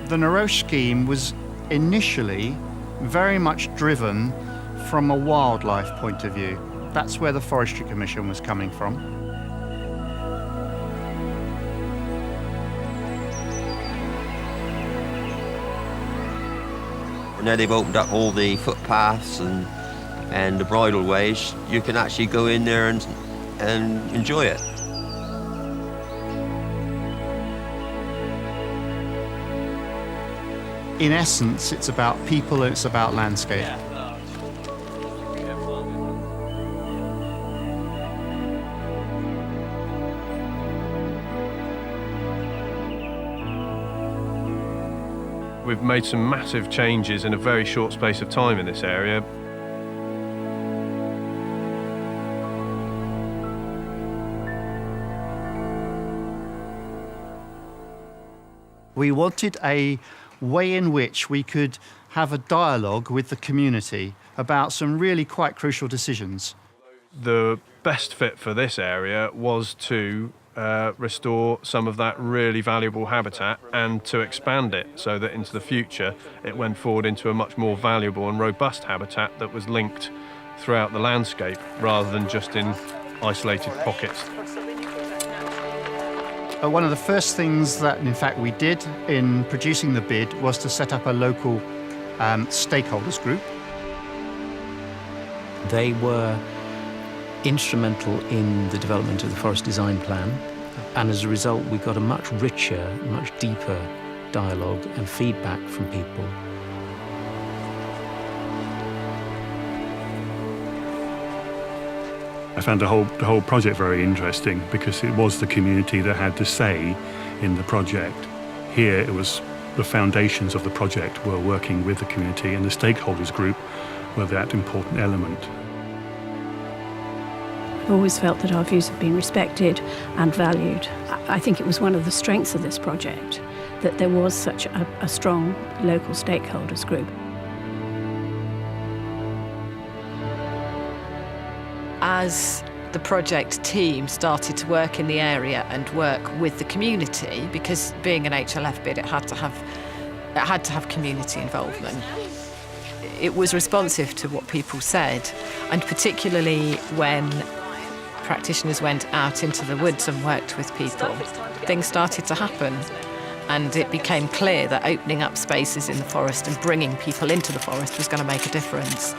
The Neroche scheme was initially very much driven from a wildlife point of view. That's where the Forestry Commission was coming from. Now they've opened up all the footpaths and the bridleways, you can actually go in there and enjoy it. In essence, it's about people and it's about landscape. We've made some massive changes in a very short space of time in this area. We wanted a way in which we could have a dialogue with the community about some really quite crucial decisions. The best fit for this area was to restore some of that really valuable habitat and to expand it so that into the future it went forward into a much more valuable and robust habitat that was linked throughout the landscape rather than just in isolated pockets. One of the first things that, in fact, we did in producing the bid was to set up a local stakeholders group. They were instrumental in the development of the forest design plan, and as a result we got a much richer, much deeper dialogue and feedback from people. I found the whole project very interesting because it was the community that had the say in the project. Here it was the foundations of the project were working with the community, and the stakeholders group were that important element. I've always felt that our views have been respected and valued. I think it was one of the strengths of this project that there was such a strong local stakeholders group. As the project team started to work in the area and work with the community, because being an HLF bid, it had to have community involvement. It was responsive to what people said, and particularly when practitioners went out into the woods and worked with people, things started to happen, and it became clear that opening up spaces in the forest and bringing people into the forest was going to make a difference.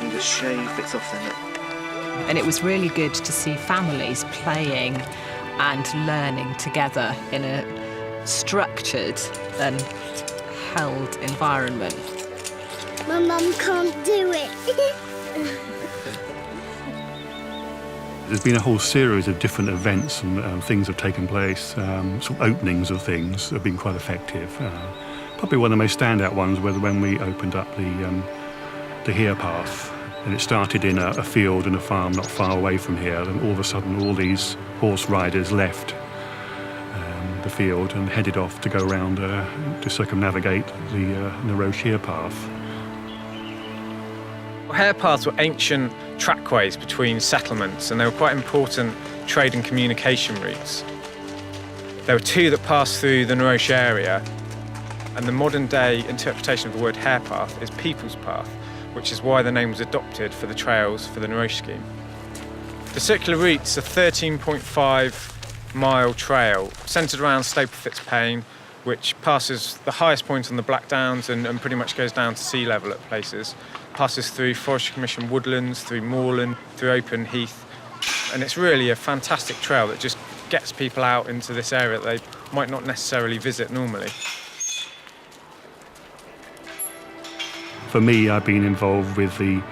You just shave bits off them. And it was really good to see families playing and learning together in a structured and held environment. My mum can't do it. There's been a whole series of different events and things have taken place. Sort of openings of things have been quite effective. Probably one of the most standout ones was when we opened up the Here Path. And it started in a field and a farm not far away from here, and all of a sudden all these horse riders left the field and headed off to go around to circumnavigate the Neroche Here Path. Hare paths were ancient trackways between settlements, and they were quite important trade and communication routes. There were two that passed through the Neroche area, and the modern day interpretation of the word hare path is people's path, which is why the name was adopted for the trails for the Neroche scheme. The circular route's a 13.5-mile trail centred around Staplefitz which passes the highest point on the Blackdowns and pretty much goes down to sea level at places. Passes through Forestry Commission woodlands, through moorland, through open heath. And it's really a fantastic trail that just gets people out into this area that they might not necessarily visit normally. For me, I've been involved with the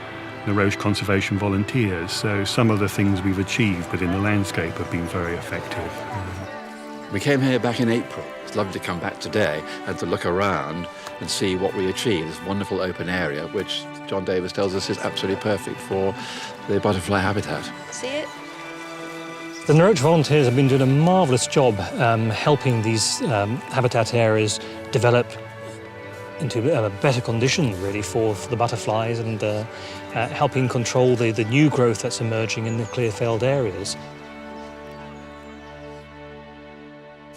Neroche Conservation Volunteers, so some of the things we've achieved within the landscape have been very effective. We came here back in April. It's lovely to come back today and to look around and see what we achieved. This wonderful open area, which John Davis tells us is absolutely perfect for the butterfly habitat. See it? The Neroche volunteers have been doing a marvellous job helping these habitat areas develop into a better condition, really, for the butterflies, and helping control the new growth that's emerging in the clear-felled areas.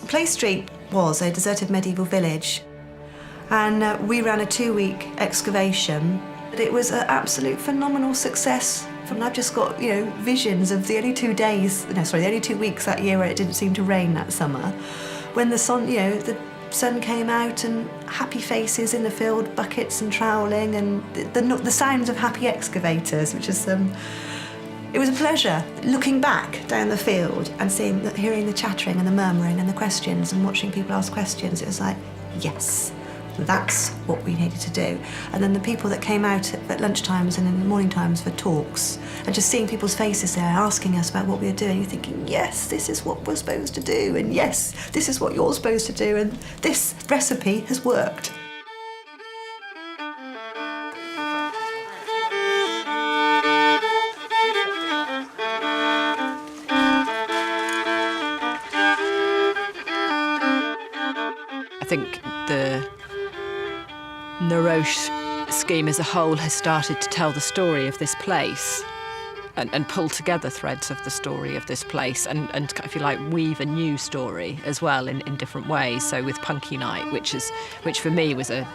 Place Street was a deserted medieval village, and we ran a 2-week excavation. It was an absolute phenomenal success. And I've just got, visions of the only 2 weeks that year where it didn't seem to rain that summer, when the sun came out and happy faces in the field, buckets and troweling, and the sounds of happy excavators, which is it was a pleasure looking back down the field and hearing the chattering and the murmuring and the questions and watching people ask questions. It was like, yes, that's what we needed to do. And then the people that came out at lunchtimes and in the morning times for talks, and just seeing people's faces there asking us about what we were doing, you're thinking, yes, this is what we're supposed to do, and yes, this is what you're supposed to do, and this recipe has worked. I think the Neroche scheme as a whole has started to tell the story of this place and pull together threads of the story of this place and if you like, weave a new story as well in different ways. So with Punky Night, which for me was an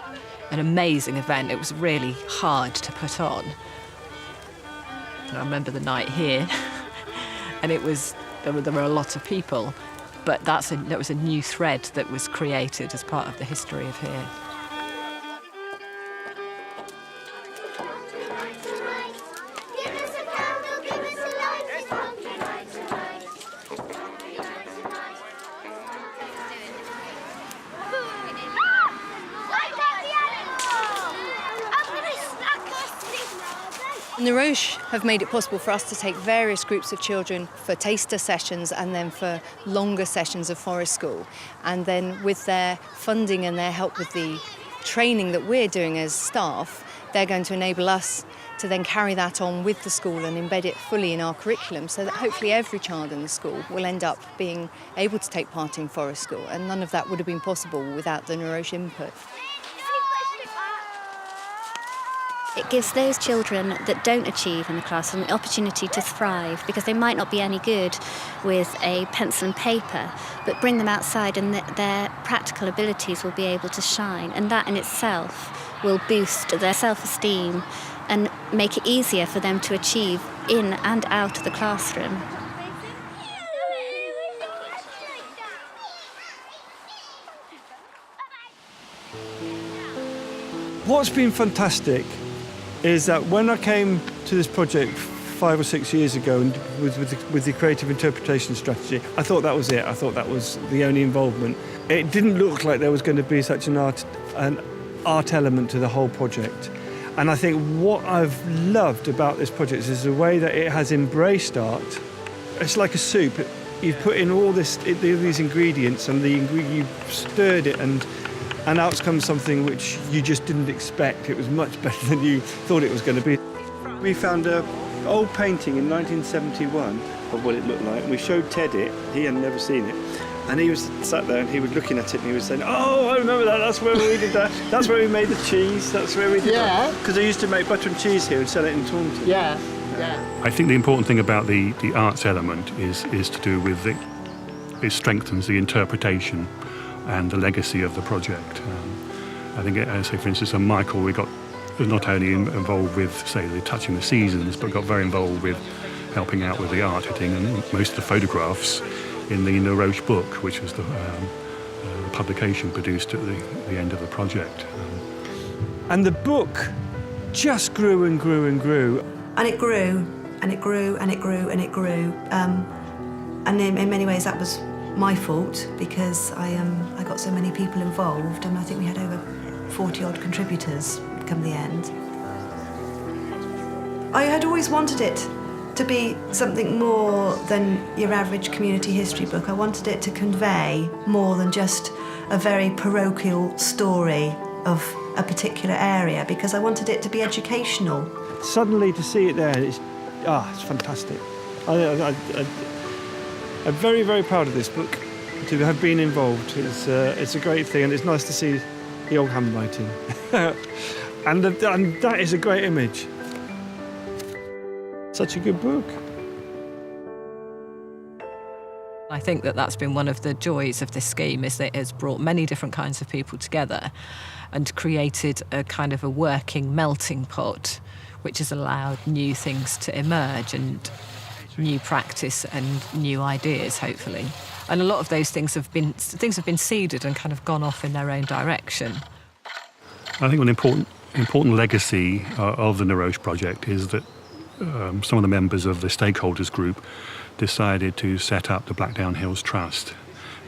amazing event. It was really hard to put on. And I remember the night here, and there were a lot of people, but that was a new thread that was created as part of the history of here. Neroche have made it possible for us to take various groups of children for taster sessions and then for longer sessions of forest school. And then with their funding and their help with the training that we're doing as staff, they're going to enable us to then carry that on with the school and embed it fully in our curriculum so that hopefully every child in the school will end up being able to take part in forest school. And none of that would have been possible without the Neroche input. It gives those children that don't achieve in the classroom the opportunity to thrive, because they might not be any good with a pencil and paper, but bring them outside and their practical abilities will be able to shine, and that in itself will boost their self-esteem and make it easier for them to achieve in and out of the classroom. What's been fantastic is that when I came to this project 5 or 6 years ago and with the creative interpretation strategy, I thought that was it. I thought that was the only involvement. It didn't look like there was going to be such an art element to the whole project. And I think what I've loved about this project is the way that it has embraced art. It's like a soup. You've put in all these ingredients and you've stirred it and out comes something which you just didn't expect. It was much better than you thought it was going to be. We found an old painting in 1971 of what it looked like, and we showed Ted it. He had never seen it. And he was sat there and he was looking at it and he was saying, oh, I remember that, that's where we did that. That's where we made the cheese, that's where we did that. Because they used to make butter and cheese here and sell it in Taunton. Yeah. I think the important thing about the arts element is to do with it strengthens the interpretation and the legacy of the project. I think, say for instance, on Michael, we got not only involved with, say, the Touching the Seasons, but got very involved with helping out with the art editing and most of the photographs in the Neroche book, which was the publication produced at the end of the project. And the book just grew and grew and grew. And it grew, and it grew, and it grew, and it grew. And in many ways that was my fault, because I got so many people involved, and I think we had over 40-odd contributors come the end. I had always wanted it to be something more than your average community history book. I wanted it to convey more than just a very parochial story of a particular area, because I wanted it to be educational. Suddenly to see it there, it's fantastic. I'm very, very proud of this book, to have been involved. It's a great thing, and it's nice to see the old handwriting. and that is a great image. Such a good book. I think that that's been one of the joys of this scheme, is that it has brought many different kinds of people together and created a kind of a working melting pot, which has allowed new things to emerge and new practice and new ideas, hopefully. And a lot of those things have been seeded and kind of gone off in their own direction. I think an important legacy of the Neroche project is that some of the members of the stakeholders group decided to set up the Blackdown Hills Trust.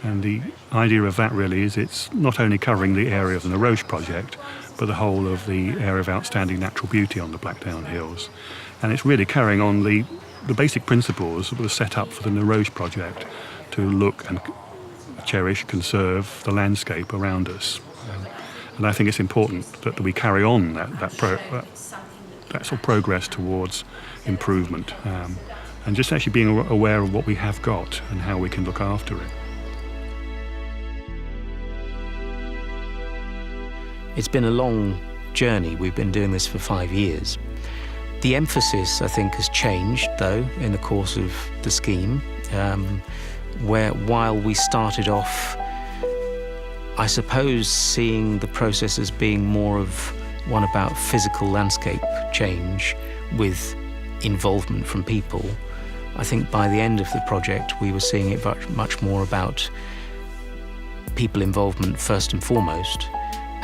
And the idea of that really is it's not only covering the area of the Neroche project, but the whole of the area of outstanding natural beauty on the Blackdown Hills. And it's really carrying on the basic principles that were set up for the Neroche project to look and cherish, conserve the landscape around us. And I think it's important that we carry on that sort of progress towards improvement, and just actually being aware of what we have got and how we can look after it. It's been a long journey. We've been doing this for 5 years. The emphasis, I think, has changed, though, in the course of the scheme, where while we started off, I suppose, seeing the process as being more of one about physical landscape change with involvement from people, I think by the end of the project we were seeing it much more about people involvement first and foremost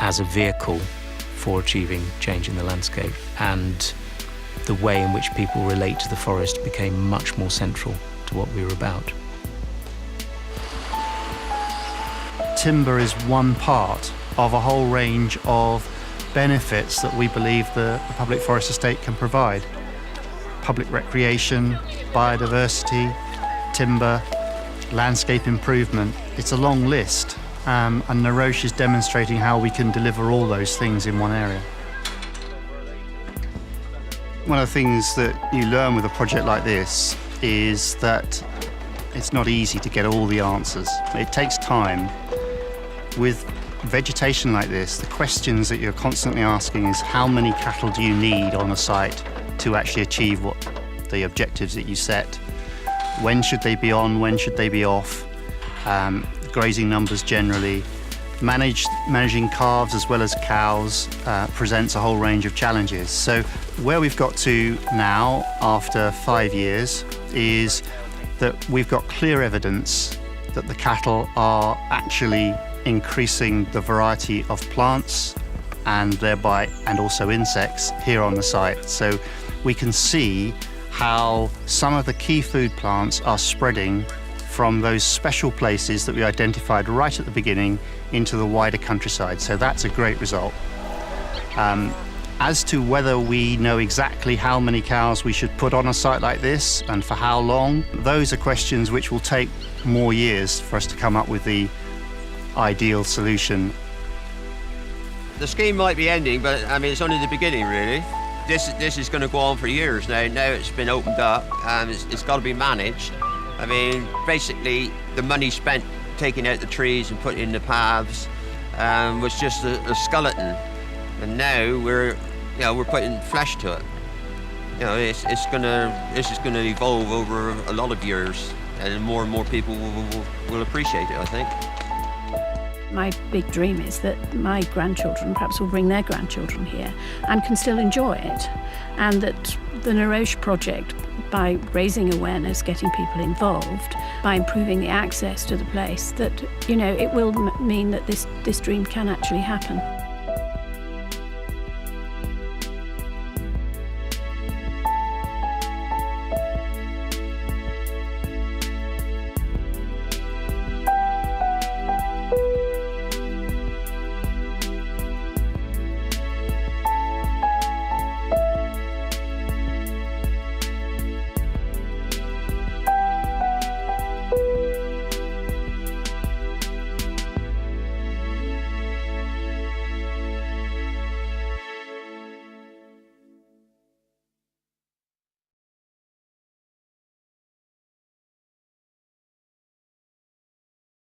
as a vehicle for achieving change in the landscape, and the way in which people relate to the forest became much more central to what we were about. Timber is one part of a whole range of benefits that we believe the public forest estate can provide. Public recreation, biodiversity, timber, landscape improvement. It's a long list, and Neroche is demonstrating how we can deliver all those things in one area. One of the things that you learn with a project like this is that it's not easy to get all the answers. It takes time. With vegetation like this, the questions that you're constantly asking is how many cattle do you need on a site to actually achieve what the objectives that you set? When should they be on? When should they be off? Grazing numbers generally. Managing calves as well as cows presents a whole range of challenges. So where we've got to now, after 5 years, is that we've got clear evidence that the cattle are actually increasing the variety of plants and thereby, and also insects here on the site. So we can see how some of the key food plants are spreading from those special places that we identified right at the beginning into the wider countryside. So that's a great result. As to whether we know exactly how many cows we should put on a site like this and for how long, those are questions which will take more years for us to come up with the ideal solution. The scheme might be ending, but I mean, it's only the beginning, really. This is going to go on for years now. Now it's been opened up, and it's got to be managed. I mean, basically, the money spent taking out the trees and putting in the paths was just a skeleton, and now we're putting flesh to it. You know, this is going to evolve over a lot of years, and more people will appreciate it, I think. My big dream is that my grandchildren perhaps will bring their grandchildren here and can still enjoy it, and that the Neroche project, by raising awareness, getting people involved, by improving the access to the place, that, you know, it will mean that this dream can actually happen.